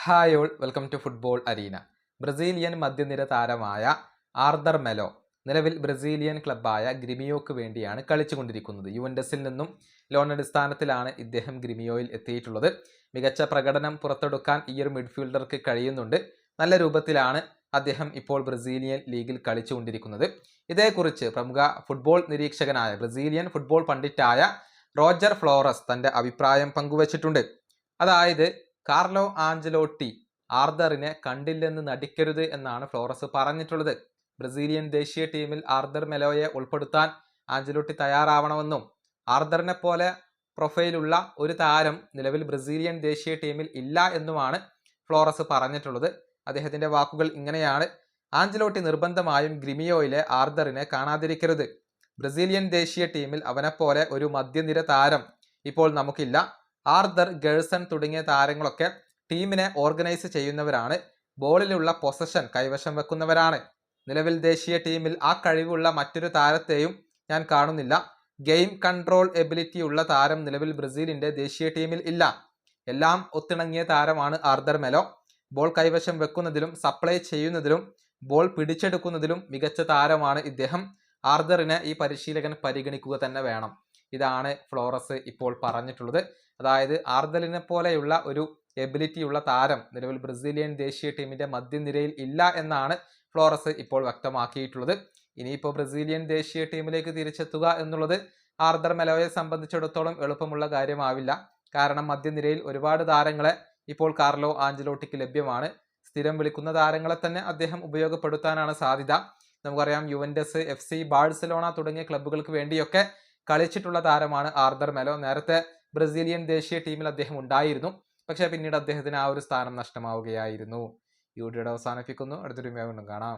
Hi all welcome to football arena. Brazilian മധ്യനിര താരമായ Arthur mellow നിലവിൽ ബ്രസീലിയൻ ക്ലബ്ബായ ഗ്രിമിയോക്ക് വേണ്ടിയാണ് കളിച്ചുകൊണ്ടിരിക്കുന്നത്. യുവന്റസിൽ നിന്നും ലോൺ അടിസ്ഥാനത്തിലാണ് ഇദ്ദേഹം ഗ്രിമിയോയിൽ എത്തിയിട്ടുള്ളത്. മികച്ച പ്രകടനം പുറത്തെടുക്കാൻ ഈ ഒരു മിഡ്ഫീൽഡർക്ക് കഴിയുന്നുണ്ട്. നല്ല രൂപത്തിലാണ് അദ്ദേഹം ഇപ്പോൾ ബ്രസീലിയൻ ലീഗിൽ കളിച്ചുകൊണ്ടിരിക്കുന്നത്. ഇതേക്കുറിച്ച് പ്രമുഖ ഫുട്ബോൾ നിരീക്ഷകനായ ബ്രസീലിയൻ ഫുട്ബോൾ പണ്ഡിറ്റായ റോജർ ഫ്ലോറസ് തന്റെ അഭിപ്രായം പങ്കുവച്ചിട്ടുണ്ട്. അതായത് കാർലോ ആഞ്ചലോട്ടി ആർദറിനെ കണ്ടില്ലെന്ന് നടിക്കരുത് എന്നാണ് ഫ്ലോറസ് പറഞ്ഞിട്ടുള്ളത്. ബ്രസീലിയൻ ദേശീയ ടീമിൽ ആർദർ മെലോയെ ഉൾപ്പെടുത്താൻ ആഞ്ചലോട്ടി തയ്യാറാവണമെന്നും ആർദറിനെ പോലെ പ്രൊഫൈലുള്ള ഒരു താരം നിലവിൽ ബ്രസീലിയൻ ദേശീയ ടീമിൽ ഇല്ല എന്നുമാണ് ഫ്ലോറസ് പറഞ്ഞിട്ടുള്ളത്. അദ്ദേഹത്തിന്റെ വാക്കുകൾ ഇങ്ങനെയാണ്: ആഞ്ചലോട്ടി നിർബന്ധമായും ഗ്രിമിയോയിലെ ആർദറിനെ കാണാതിരിക്കരുത്. ബ്രസീലിയൻ ദേശീയ ടീമിൽ അവനെപ്പോലെ ഒരു മധ്യനിര താരം ഇപ്പോൾ നമുക്കില്ല. ആർദർ, ഗേഴ്സൺ തുടങ്ങിയ താരങ്ങളൊക്കെ ടീമിനെ ഓർഗനൈസ് ചെയ്യുന്നവരാണ്. ബോളിലുള്ള പൊസഷൻ കൈവശം വെക്കുന്നവരാണ്. നിലവിൽ ദേശീയ ടീമിൽ ആ കഴിവുള്ള മറ്റൊരു താരത്തെയും ഞാൻ കാണുന്നില്ല. ഗെയിം കൺട്രോൾ എബിലിറ്റി ഉള്ള താരം നിലവിൽ ബ്രസീലിന്റെ ദേശീയ ടീമിൽ ഇല്ല. എല്ലാം ഒത്തിണങ്ങിയ താരമാണ് ആർദർ മെലോ. ബോൾ കൈവശം വെക്കുന്നതിലും സപ്ലൈ ചെയ്യുന്നതിലും ബോൾ പിടിച്ചെടുക്കുന്നതിലും മികച്ച താരമാണ് ഇദ്ദേഹം. ആർദറിനെ ഈ പരിശീലകൻ പരിഗണിക്കുക തന്നെ വേണം. ഇതാണ് ഫ്ലോറസ് ഇപ്പോൾ പറഞ്ഞിട്ടുള്ളത്. അതായത് ആർദറിനെ പോലെയുള്ള ഒരു എബിലിറ്റി ഉള്ള താരം നിലവിൽ ബ്രസീലിയൻ ദേശീയ ടീമിന്റെ മധ്യനിരയിൽ ഇല്ല എന്നാണ് ഫ്ലോറസ് ഇപ്പോൾ വ്യക്തമാക്കിയിട്ടുള്ളത്. ഇനിയിപ്പോൾ ബ്രസീലിയൻ ദേശീയ ടീമിലേക്ക് തിരിച്ചെത്തുക എന്നുള്ളത് ആർദർ മെലോയെ സംബന്ധിച്ചിടത്തോളം എളുപ്പമുള്ള കാര്യമാവില്ല. കാരണം മധ്യനിരയിൽ ഒരുപാട് താരങ്ങളെ ഇപ്പോൾ കാർലോ ആഞ്ചലോട്ടിക്ക് ലഭ്യമാണ്. സ്ഥിരം വിളിക്കുന്ന താരങ്ങളെ തന്നെ അദ്ദേഹം ഉപയോഗപ്പെടുത്താനാണ് സാധ്യത. നമുക്കറിയാം, യുവന്റസ്, FC ബാഴ്സലോണ തുടങ്ങിയ ക്ലബ്ബുകൾക്ക് വേണ്ടിയൊക്കെ കളിച്ചിട്ടുള്ള താരമാണ് ആർദർ മെലോ. നേരത്തെ ബ്രസീലിയൻ ദേശീയ ടീമിൽ അദ്ദേഹം ഉണ്ടായിരുന്നു. പക്ഷേ പിന്നീട് അദ്ദേഹത്തിന് ആ ഒരു സ്ഥാനം നഷ്ടമാവുകയായിരുന്നു. ഈ വീഡിയോയുടെ അവസാനിപ്പിക്കുന്നു. അടുത്തൊരു വീഡിയോ വീണ്ടും കാണാം.